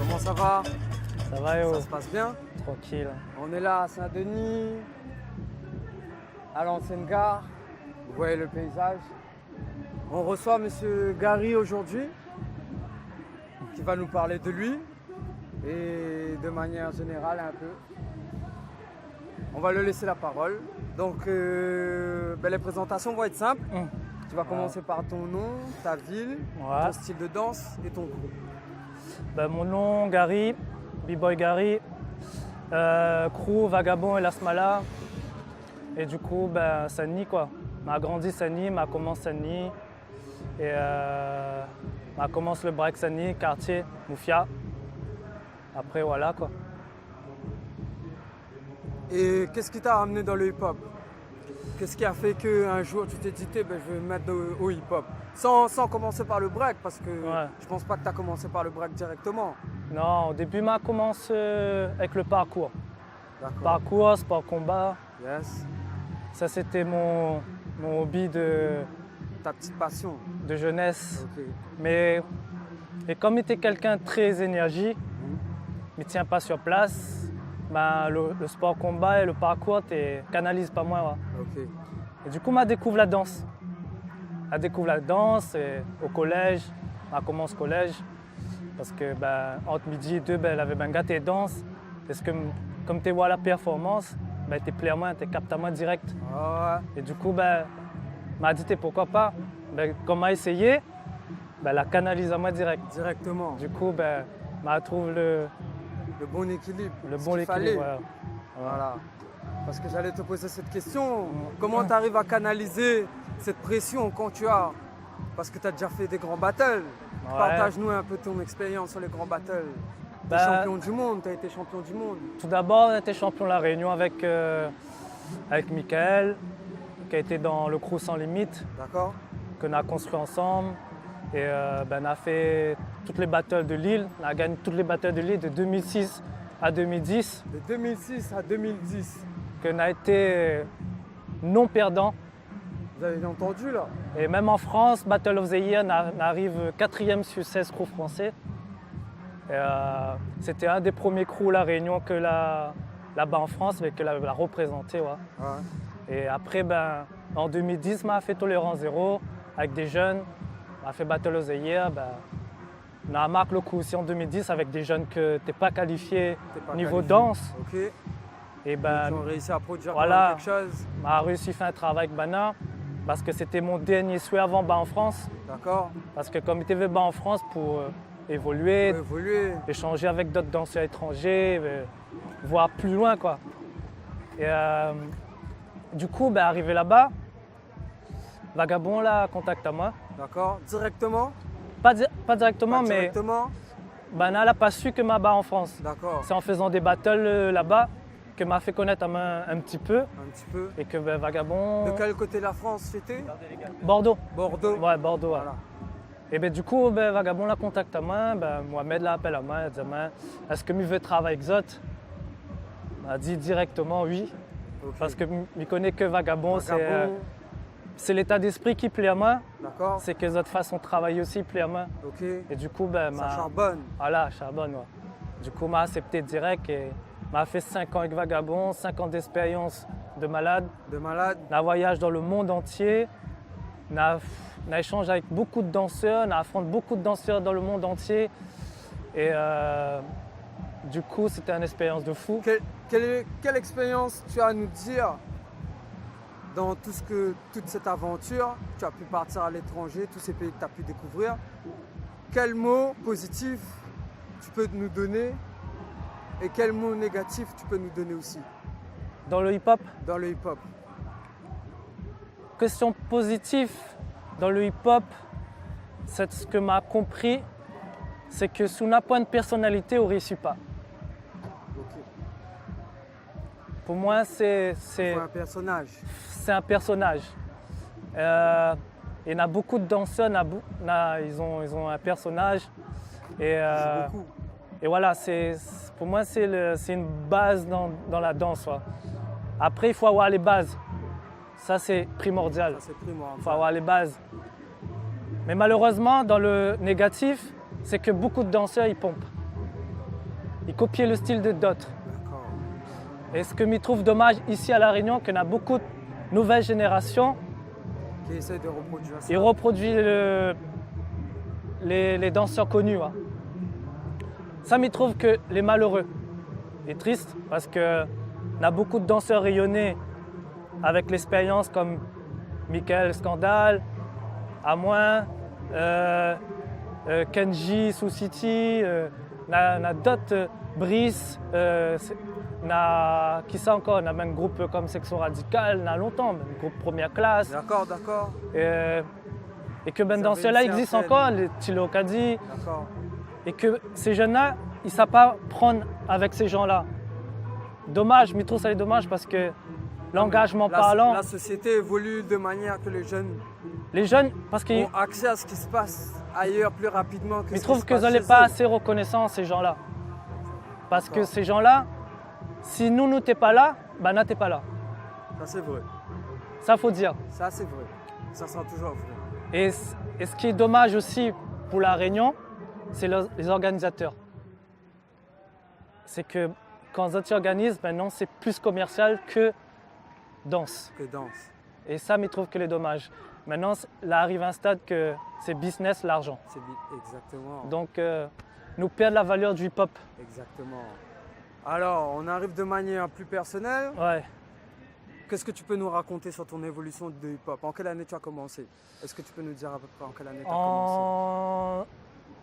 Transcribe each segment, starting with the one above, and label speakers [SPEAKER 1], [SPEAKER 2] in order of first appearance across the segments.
[SPEAKER 1] Comment ça va?
[SPEAKER 2] Ça va yo?
[SPEAKER 1] Ça se passe bien?
[SPEAKER 2] Tranquille.
[SPEAKER 1] On est là à Saint-Denis, à l'ancienne gare. Vous voyez le paysage. On reçoit Monsieur Gary aujourd'hui, qui va nous parler de lui et de manière générale un peu. On va lui laisser la parole. Donc les présentations vont être simples. Tu vas commencer par ton nom, ta ville, ton style de danse et ton groupe.
[SPEAKER 2] Mon nom, Gary, B-Boy Gary, crew, Vagabond et Lasmala. Et du coup, Sani quoi. M'a grandi Sani, m'a commencé Sani. Et m'a commencé le break Sani, quartier, Moufia. Après voilà quoi.
[SPEAKER 1] Et qu'est-ce qui t'a ramené dans le hip-hop? Qu'est-ce qui a fait qu'un jour tu t'es dit je vais me mettre au hip-hop? Sans commencer par le break, parce que je pense pas que tu as commencé par le break directement.
[SPEAKER 2] Non, au début, m'a commencé avec le parcours. Parcours, sport combat.
[SPEAKER 1] Yes.
[SPEAKER 2] Ça, c'était mon hobby
[SPEAKER 1] ta petite passion
[SPEAKER 2] de jeunesse.
[SPEAKER 1] Okay.
[SPEAKER 2] Mais et comme j'étais quelqu'un de très énergique, il ne tient pas sur place. Le sport combat et le parcours ne canalisent pas moi.
[SPEAKER 1] Okay.
[SPEAKER 2] Et du coup, m'a découvert la danse. M'a découvert la danse et au collège, m'a commencé au collège. Parce que entre midi et deux, elle avait gâté danse. Parce que comme tu vois la performance, tu plais à moi, tu captes à moi direct. Et du coup, m'a dit pourquoi pas. Comme m'a essayé, la canalise à moi direct.
[SPEAKER 1] Directement.
[SPEAKER 2] Du coup, m'a trouvé le
[SPEAKER 1] bon équilibre.
[SPEAKER 2] Le bon équilibre,
[SPEAKER 1] voilà. Parce que j'allais te poser cette question. Comment tu arrives à canaliser cette pression quand tu as... Parce que tu as déjà fait des grands battles. Partage-nous un peu ton expérience sur les grands battles. Tu es champion du monde, tu as été champion du monde.
[SPEAKER 2] Tout d'abord, on était champion de la Réunion avec Michael, qui a été dans le crew Sans Limite.
[SPEAKER 1] D'accord.
[SPEAKER 2] Qu'on a construit ensemble. Et on a fait toutes les battles de Lille. On a gagné toutes les battles de Lille de 2006 à 2010.
[SPEAKER 1] De 2006 à 2010.
[SPEAKER 2] Qu'on a été non perdant.
[SPEAKER 1] Vous avez entendu là?
[SPEAKER 2] Et même en France, Battle of the Year, on arrive 4e sur 16 crews français. C'était un des premiers crews La Réunion que là-bas en France, mais que l'a représenté. Et après, en 2010, on a fait Tolérance Zéro avec des jeunes. On a fait Battle of the Year. On a marqué le coup aussi en 2010 avec des jeunes que tu n'es pas qualifié niveau danse.
[SPEAKER 1] Okay.
[SPEAKER 2] Et
[SPEAKER 1] ils ont réussi à produire quelque chose.
[SPEAKER 2] On a réussi à faire un travail avec Bana parce que c'était mon dernier souhait avant en France.
[SPEAKER 1] D'accord.
[SPEAKER 2] Parce que comme il était en France pour évoluer, échanger avec d'autres danseurs étrangers, voir plus loin quoi. Et du coup, arrivé là-bas, Vagabond là contacte à moi.
[SPEAKER 1] D'accord. Directement?
[SPEAKER 2] Pas directement, mais Bana n'a pas su que m'a bas en France.
[SPEAKER 1] D'accord.
[SPEAKER 2] C'est en faisant des battles là-bas que m'a fait connaître un petit peu.
[SPEAKER 1] Un petit peu.
[SPEAKER 2] Et que Vagabond...
[SPEAKER 1] De quel côté de la France c'était?
[SPEAKER 2] Bordeaux.
[SPEAKER 1] Bordeaux.
[SPEAKER 2] Ouais, Bordeaux.
[SPEAKER 1] Voilà.
[SPEAKER 2] Et du coup, Vagabond la contacte à moi. Mohamed l'appelle à moi. Il dit est-ce que tu veux travailler avec Zot? Il m'a dit directement oui. Okay. Parce que je connais que Vagabond. C'est l'état d'esprit qui plaît à moi.
[SPEAKER 1] D'accord.
[SPEAKER 2] C'est que notre façon de travailler aussi plaît à moi.
[SPEAKER 1] Okay.
[SPEAKER 2] Et du coup,
[SPEAKER 1] ça charbonne.
[SPEAKER 2] Voilà, charbonne. Ouais. Du coup, m'a accepté direct et m'a fait 5 ans avec Vagabond, 5 ans d'expérience de malade.
[SPEAKER 1] De malade.
[SPEAKER 2] On a voyagé dans le monde entier. On a échangé avec beaucoup de danseurs. On a affronté beaucoup de danseurs dans le monde entier. Et du coup, c'était une expérience de fou.
[SPEAKER 1] Quelle expérience tu as à nous dire dans toute cette aventure? Tu as pu partir à l'étranger, tous ces pays que tu as pu découvrir. Quels mots positifs tu peux nous donner et quels mots négatifs tu peux nous donner aussi?
[SPEAKER 2] Dans le hip-hop?
[SPEAKER 1] Dans le hip-hop.
[SPEAKER 2] Question positive, dans le hip-hop, c'est ce que m'a compris, c'est que sous n'importe point de personnalité, on ne réussit pas.
[SPEAKER 1] Okay.
[SPEAKER 2] Pour moi, c'est
[SPEAKER 1] un personnage.
[SPEAKER 2] C'est un personnage. Il y en a beaucoup de danseurs, ils ont un personnage. Et voilà, pour moi, c'est une base dans la danse. Ouais. Après, il faut avoir les bases. Ça, c'est primordial. Il faut avoir les bases. Mais malheureusement, dans le négatif, c'est que beaucoup de danseurs, ils pompent. ils copiaient le style de d'autres.
[SPEAKER 1] D'accord.
[SPEAKER 2] Et ce que je trouve dommage ici à La Réunion, qu'on a beaucoup de nouvelles générations,
[SPEAKER 1] Qui essaie de reproduire ça.
[SPEAKER 2] ils reproduisent les danseurs connus. Ouais. Ça, je trouve que les malheureux est triste parce qu'on a beaucoup de danseurs rayonnés avec l'expérience comme Michael Scandal, Amoin, Kenji, Sous City, on a d'autres, Brice, qui ça encore, on a même un groupe comme Section Radicale, on a longtemps, même groupe première classe.
[SPEAKER 1] D'accord, d'accord.
[SPEAKER 2] Et que ben
[SPEAKER 1] Ça
[SPEAKER 2] dans
[SPEAKER 1] avait
[SPEAKER 2] ceux-là
[SPEAKER 1] une
[SPEAKER 2] existent
[SPEAKER 1] certaine-
[SPEAKER 2] encore, les Tilo Kadi,
[SPEAKER 1] D'accord.
[SPEAKER 2] et que ces jeunes-là, ils ne savent pas prendre avec ces gens-là. Dommage, je trouve ça est dommage parce que l'engagement parlant,
[SPEAKER 1] La société évolue de manière que les jeunes
[SPEAKER 2] les jeunes, parce qu'ils
[SPEAKER 1] ont accès à ce qui se passe ailleurs plus rapidement que ce
[SPEAKER 2] ils
[SPEAKER 1] qui
[SPEAKER 2] trouvent
[SPEAKER 1] se
[SPEAKER 2] qu'ils
[SPEAKER 1] passe
[SPEAKER 2] n'ont
[SPEAKER 1] chez
[SPEAKER 2] pas
[SPEAKER 1] eux.
[SPEAKER 2] assez reconnaissants, ces gens-là. Parce que
[SPEAKER 1] D'accord.
[SPEAKER 2] ces gens-là, si nous t'es pas là, ben là, t'es pas là.
[SPEAKER 1] Ça, c'est vrai.
[SPEAKER 2] Ça, faut dire.
[SPEAKER 1] Ça, c'est vrai. Ça sera toujours vrai.
[SPEAKER 2] Et ce qui est dommage aussi pour La Réunion, c'est les organisateurs. C'est que quand ils organisent, maintenant, c'est plus commercial que danse.
[SPEAKER 1] Que danse.
[SPEAKER 2] Et ça, je trouve que c'est dommage. Maintenant, là arrive un stade que c'est business, l'argent.
[SPEAKER 1] C'est exactement.
[SPEAKER 2] Donc, nous perdons la valeur du hip-hop.
[SPEAKER 1] Exactement. Alors, on arrive de manière plus personnelle.
[SPEAKER 2] Ouais.
[SPEAKER 1] Qu'est-ce que tu peux nous raconter sur ton évolution de hip-hop? En quelle année tu as commencé? Est-ce que tu peux nous dire à peu près en quelle année tu as commencé?
[SPEAKER 2] En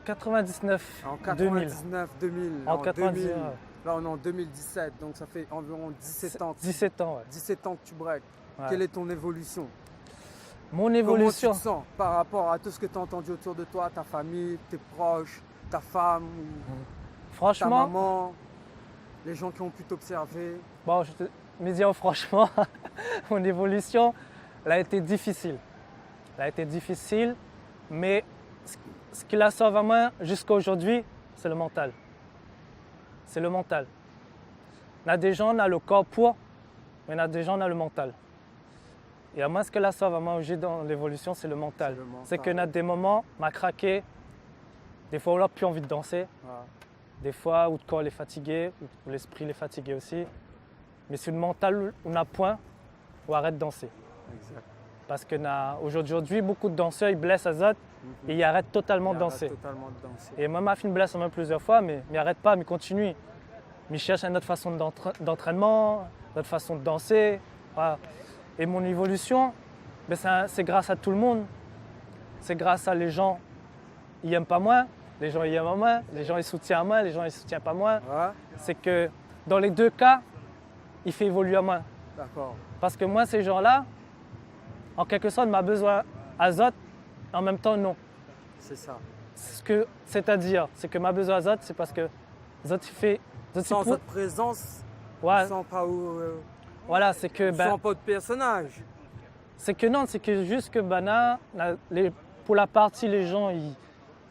[SPEAKER 2] 99,
[SPEAKER 1] En
[SPEAKER 2] 2000.
[SPEAKER 1] 99, 2000.
[SPEAKER 2] En 99,
[SPEAKER 1] 2000.
[SPEAKER 2] ouais.
[SPEAKER 1] Là, on est en 2017, donc ça fait environ 17 ans.
[SPEAKER 2] 17 ans, ouais.
[SPEAKER 1] 17 ans que tu breaks.
[SPEAKER 2] Ouais.
[SPEAKER 1] Quelle est ton évolution?
[SPEAKER 2] Mon
[SPEAKER 1] Comment
[SPEAKER 2] évolution,
[SPEAKER 1] tu te sens par rapport à tout ce que tu as entendu autour de toi, ta famille, tes proches, ta femme, ta
[SPEAKER 2] franchement,
[SPEAKER 1] maman, les gens qui ont pu t'observer?
[SPEAKER 2] bon, je te me dire franchement, mon évolution, elle a été difficile. Elle a été difficile, mais ce qui la sauve à moi jusqu'à aujourd'hui, c'est le mental. C'est le mental. On a des gens, on a le corps pour, mais on a des gens, on a le mental. Et à moi, ce que la sauve à moi aujourd'hui dans l'évolution, c'est le mental.
[SPEAKER 1] C'est le mental.
[SPEAKER 2] C'est qu'on a des moments, m'a craqué, des fois on n'a plus envie de danser,
[SPEAKER 1] Voilà.
[SPEAKER 2] des fois où le corps est fatigué, où l'esprit est fatigué aussi. Mais sur le mental, on a point, on arrête de danser.
[SPEAKER 1] Exact.
[SPEAKER 2] Parce qu'aujourd'hui, beaucoup de danseurs, ils blessent à autres et ils arrêtent totalement de
[SPEAKER 1] Il arrête
[SPEAKER 2] danser.
[SPEAKER 1] totalement de danser.
[SPEAKER 2] Et moi, ma fille me blesse même plusieurs fois, mais ils n'arrêtent pas, mais ils continuent. Mais ils cherchent une autre façon d'entraînement, une autre façon de danser. Voilà. Et mon évolution, ben, c'est grâce à tout le monde. C'est grâce à les gens, ils n'aiment pas moi, les gens ils aiment moi, les gens ils soutiennent moi, les gens ils soutiennent pas moi.
[SPEAKER 1] Ouais,
[SPEAKER 2] C'est que dans les deux cas, il fait évoluer à moi.
[SPEAKER 1] d'accord.
[SPEAKER 2] Parce que moi, ces gens-là, en quelque sorte, m'a besoin azot, en même temps, non.
[SPEAKER 1] C'est ça.
[SPEAKER 2] C'est-à-dire, c'est que ma besoin azot, c'est parce que zot, il fait. Zot, il
[SPEAKER 1] Sans
[SPEAKER 2] pou-
[SPEAKER 1] votre présence,
[SPEAKER 2] Ouais,
[SPEAKER 1] sans pas où,
[SPEAKER 2] voilà, c'est que. Ben,
[SPEAKER 1] sans pas de personnage.
[SPEAKER 2] c'est que non, c'est que juste que Bana, pour la partie, les gens,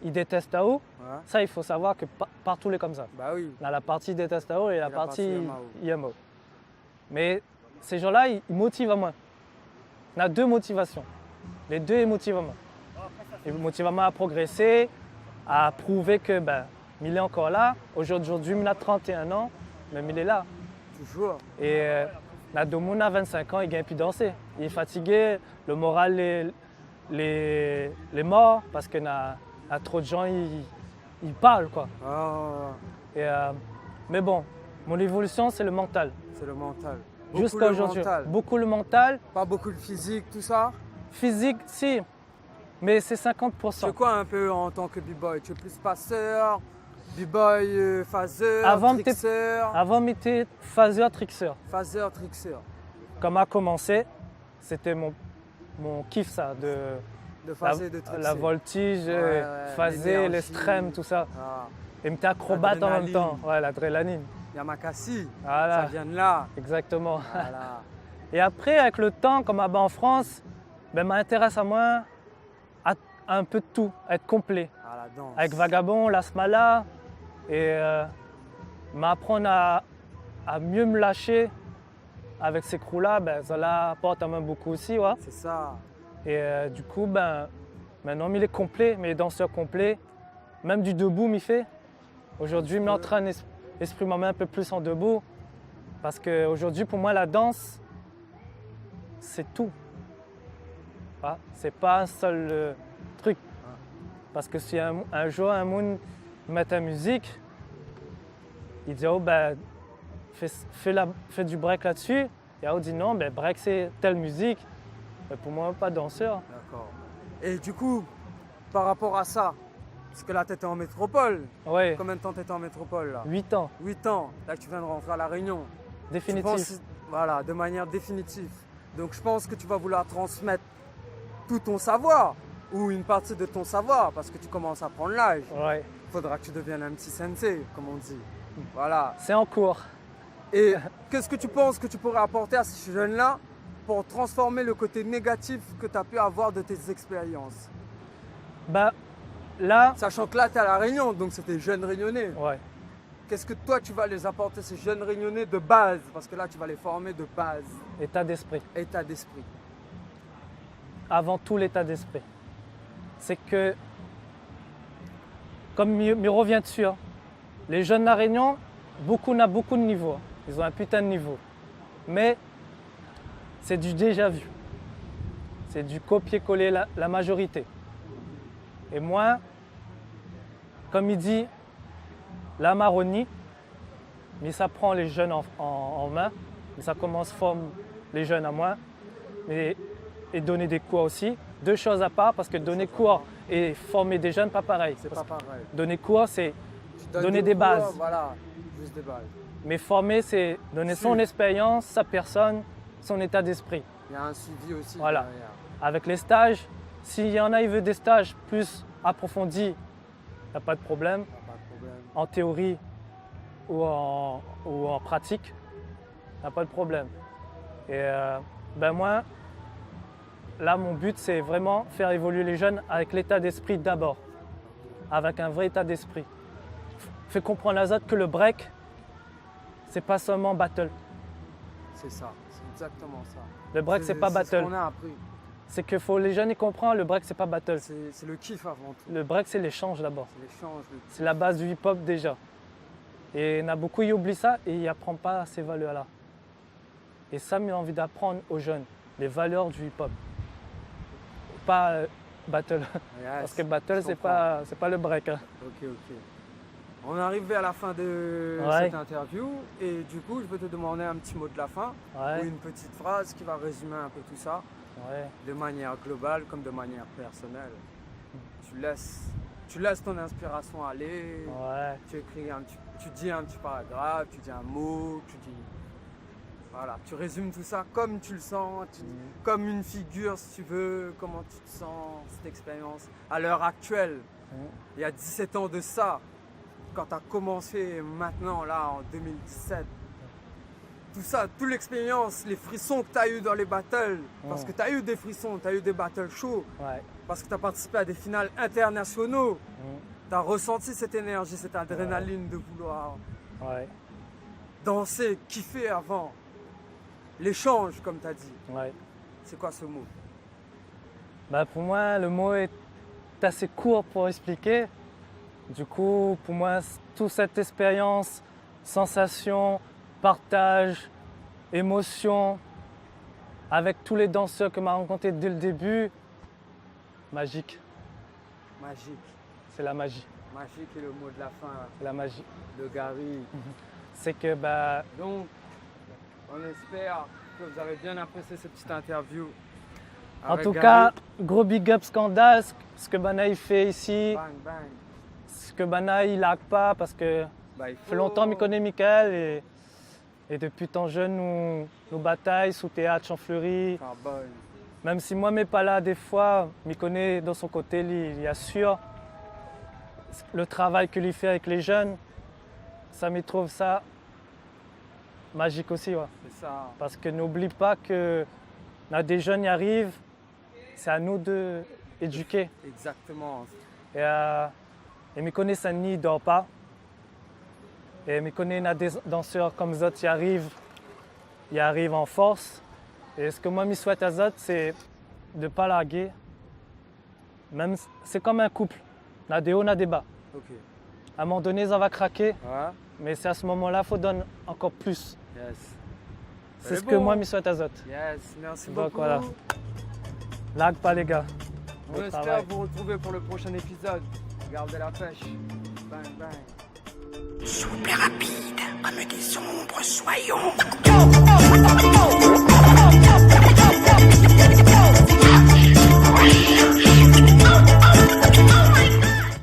[SPEAKER 2] ils détestent Tao.
[SPEAKER 1] Ouais.
[SPEAKER 2] Ça, il faut savoir que partout, c'est comme ça.
[SPEAKER 1] Bah oui.
[SPEAKER 2] On a la partie déteste Tao et la
[SPEAKER 1] la partie
[SPEAKER 2] partie
[SPEAKER 1] Yamao.
[SPEAKER 2] Yamo. Mais ces gens-là, ils motivent à moi. On a deux motivations. Les deux, ils motivent à moi. Ils motivent à moi à progresser, à prouver que ben, il est encore là. Aujourd'hui, il a 31 ans, mais il est là.
[SPEAKER 1] Toujours.
[SPEAKER 2] Et Nadomoun a 25 ans, il gagne plus danser. Il est fatigué, le moral est mort parce qu'il y a trop de gens, ils parlent quoi.
[SPEAKER 1] Ah,
[SPEAKER 2] Et, mais bon, mon évolution, c'est le mental.
[SPEAKER 1] c'est le mental. Beaucoup
[SPEAKER 2] Jusqu'à
[SPEAKER 1] le
[SPEAKER 2] aujourd'hui.
[SPEAKER 1] mental.
[SPEAKER 2] Beaucoup le mental.
[SPEAKER 1] Pas beaucoup le physique, tout ça.
[SPEAKER 2] Physique, si, mais c'est 50%.
[SPEAKER 1] C'est quoi un peu en tant que b-boy? Tu es plus passeur, b-boy phaseur,
[SPEAKER 2] Avant,
[SPEAKER 1] trickseur,
[SPEAKER 2] Avant, j'étais phaseur, trickseur.
[SPEAKER 1] phaseur, trickseur.
[SPEAKER 2] Comme a commencé, c'était mon kiff ça, de
[SPEAKER 1] De phaser, de trickseur.
[SPEAKER 2] la voltige,
[SPEAKER 1] Ouais,
[SPEAKER 2] phaser,
[SPEAKER 1] l'énergie.
[SPEAKER 2] l'extrême, tout ça. un peu de tout, être complet.
[SPEAKER 1] À la danse.
[SPEAKER 2] Avec Vagabond, et m'apprendre à mieux me lâcher avec ces crews-là, ben, ça l'apporte à moi beaucoup aussi. Ouais.
[SPEAKER 1] C'est ça.
[SPEAKER 2] Et du coup, ben, maintenant, il est complet, mais les danseurs complets, même du debout, m'y fait. Aujourd'hui, il m'entraîne exprimer un peu plus en debout. Parce qu'aujourd'hui, pour moi, la danse, c'est tout. Ah, c'est pas un seul truc. Parce que si un jour un monde met ta musique, il dit oh ben fais du break là-dessus. Et on dit non, ben break c'est telle musique. Mais pour moi, pas danseur.
[SPEAKER 1] D'accord. Et du coup, par rapport à ça, parce que là tu étais en métropole,
[SPEAKER 2] Ouais,
[SPEAKER 1] combien de temps tu étais en métropole là?
[SPEAKER 2] 8 ans,
[SPEAKER 1] 8 ans, là tu viens de rentrer à La Réunion. Tu
[SPEAKER 2] définitif.
[SPEAKER 1] penses- voilà, de manière définitive. Donc je pense que tu vas vouloir transmettre tout ton savoir ou une partie de ton savoir parce que tu commences à prendre l'âge.
[SPEAKER 2] Ouais,
[SPEAKER 1] Il faudra que tu deviennes un petit sensei, comme on dit. Voilà.
[SPEAKER 2] c'est en cours.
[SPEAKER 1] Et qu'est-ce que tu penses que tu pourrais apporter à ces jeunes-là pour transformer le côté négatif que tu as pu avoir de tes expériences?
[SPEAKER 2] Bah là,
[SPEAKER 1] Sachant que là, tu es à La Réunion, donc c'est des jeunes réunionnais.
[SPEAKER 2] ouais.
[SPEAKER 1] Qu'est-ce que toi, tu vas les apporter, ces jeunes réunionnais de base? Parce que là, tu vas les former de base,
[SPEAKER 2] État d'esprit.
[SPEAKER 1] état d'esprit.
[SPEAKER 2] Avant tout l'état d'esprit. C'est que, comme Miro vient dessus, hein, les jeunes de La Réunion, beaucoup de niveaux. Ils ont un putain de niveau. Mais c'est du déjà vu. C'est du copier-coller la majorité. Et moi, comme il dit, la marronnie, mais ça prend les jeunes en main, mais ça commence à former les jeunes à moi, et donner des cours aussi. Deux choses à part, parce que donner cours et former des jeunes, pas pareil.
[SPEAKER 1] C'est pas pareil.
[SPEAKER 2] Donner cours, c'est
[SPEAKER 1] Tu donnes
[SPEAKER 2] donner des
[SPEAKER 1] cours,
[SPEAKER 2] bases.
[SPEAKER 1] Voilà, juste des bases.
[SPEAKER 2] Mais former, c'est donner son
[SPEAKER 1] Suivre.
[SPEAKER 2] expérience, sa personne, son état d'esprit.
[SPEAKER 1] Il y a un suivi aussi
[SPEAKER 2] Voilà.
[SPEAKER 1] derrière.
[SPEAKER 2] Avec les stages, s'il y en a, il veut des stages plus approfondis, il n'y a pas de problème.
[SPEAKER 1] Pas de problème.
[SPEAKER 2] En théorie ou en pratique, il n'y a pas de problème. Et ben moi, là, mon but, c'est vraiment faire évoluer les jeunes avec l'état d'esprit d'abord, avec un vrai état d'esprit. Fait comprendre à autres que le break, c'est pas seulement battle.
[SPEAKER 1] C'est ça, c'est exactement ça.
[SPEAKER 2] Le break, c'est pas
[SPEAKER 1] ce
[SPEAKER 2] battle.
[SPEAKER 1] qu'on a appris.
[SPEAKER 2] C'est que faut les jeunes y comprennent, le break, c'est pas battle.
[SPEAKER 1] C'est le kiff avant tout.
[SPEAKER 2] Le break, c'est l'échange d'abord.
[SPEAKER 1] C'est l'échange.
[SPEAKER 2] C'est la base du hip-hop déjà. Et il y en a beaucoup qui oublient ça et ils n'apprennent pas ces valeurs-là. Et ça, j'ai envie d'apprendre aux jeunes, les valeurs du hip-hop. Pas battle.
[SPEAKER 1] Yes,
[SPEAKER 2] Parce que battle,
[SPEAKER 1] je
[SPEAKER 2] c'est
[SPEAKER 1] comprends.
[SPEAKER 2] pas le break. Hein.
[SPEAKER 1] Ok. On est arrivé à la fin de
[SPEAKER 2] Ouais.
[SPEAKER 1] cette interview et du coup, je vais te demander un petit mot de la fin
[SPEAKER 2] Ouais,
[SPEAKER 1] ou une petite phrase qui va résumer un peu tout ça
[SPEAKER 2] ouais.
[SPEAKER 1] de manière globale comme de manière personnelle. Tu laisses ton inspiration aller.
[SPEAKER 2] Ouais.
[SPEAKER 1] Tu dis un petit paragraphe, tu dis un mot, voilà, tu résumes tout ça comme tu le sens, comme une figure si tu veux, comment tu te sens, cette expérience. À l'heure actuelle, il y a 17 ans de ça, quand tu as commencé maintenant, là, en 2017, tout ça, toute l'expérience, les frissons que tu as eu dans les battles, parce que tu as eu des frissons, tu as eu des battles chauds,
[SPEAKER 2] Ouais.
[SPEAKER 1] parce que tu as participé à des finales internationaux, tu as ressenti cette énergie, cette adrénaline de vouloir
[SPEAKER 2] Ouais.
[SPEAKER 1] danser, kiffer avant. L'échange, comme tu as dit.
[SPEAKER 2] Ouais.
[SPEAKER 1] C'est quoi ce mot?
[SPEAKER 2] Bah, pour moi, le mot est assez court pour expliquer. Du coup, pour moi, toute cette expérience, sensation, partage, émotion, avec tous les danseurs que m'a rencontrés dès le début, magique.
[SPEAKER 1] Magique.
[SPEAKER 2] C'est la magie.
[SPEAKER 1] Magique est le mot de la fin
[SPEAKER 2] C'est la magie.
[SPEAKER 1] de Gary.
[SPEAKER 2] C'est que bah,
[SPEAKER 1] Donc, on espère que vous avez bien apprécié cette petite interview.
[SPEAKER 2] en
[SPEAKER 1] avec
[SPEAKER 2] tout
[SPEAKER 1] Gary.
[SPEAKER 2] cas, gros big up Scandale, ce que Bana il fait ici,
[SPEAKER 1] Bang, bang.
[SPEAKER 2] ce que Bana il lag pas parce que
[SPEAKER 1] Bah, il
[SPEAKER 2] ça fait longtemps qu'il connaît Michael et depuis tant jeune nous bataille sous théâtre Champfleury.
[SPEAKER 1] Carbone.
[SPEAKER 2] Même si moi mais pas là des fois, m'y connaît dans son côté, il assure le travail qu'il fait avec les jeunes, ça me trouve ça magique aussi. Ouais.
[SPEAKER 1] C'est ça.
[SPEAKER 2] Parce que n'oublie pas que là, des jeunes y arrivent, c'est à nous d'éduquer.
[SPEAKER 1] Exactement.
[SPEAKER 2] Et me connaît ça n'y dort pas. Et me connaît des danseurs comme Zot y arrivent en force. Et ce que moi me souhaite à Zot, c'est de ne pas larguer. Même c'est comme un couple. On a des hauts, on a des bas.
[SPEAKER 1] Ok.
[SPEAKER 2] À un moment donné, ça va craquer,
[SPEAKER 1] Ouais.
[SPEAKER 2] mais c'est à ce moment-là qu'il faut donner encore plus.
[SPEAKER 1] Yes.
[SPEAKER 2] C'est
[SPEAKER 1] Elle
[SPEAKER 2] ce
[SPEAKER 1] est
[SPEAKER 2] que
[SPEAKER 1] bon.
[SPEAKER 2] moi, je souhaite à Zot.
[SPEAKER 1] Yes, merci
[SPEAKER 2] Donc,
[SPEAKER 1] beaucoup.
[SPEAKER 2] voilà. Lag pas, les gars.
[SPEAKER 1] On
[SPEAKER 2] Bon
[SPEAKER 1] espère
[SPEAKER 2] travail.
[SPEAKER 1] vous retrouver pour le prochain épisode. Gardez la pêche. Bang, bang.
[SPEAKER 3] Souple et rapide, comme des ombres, soyons.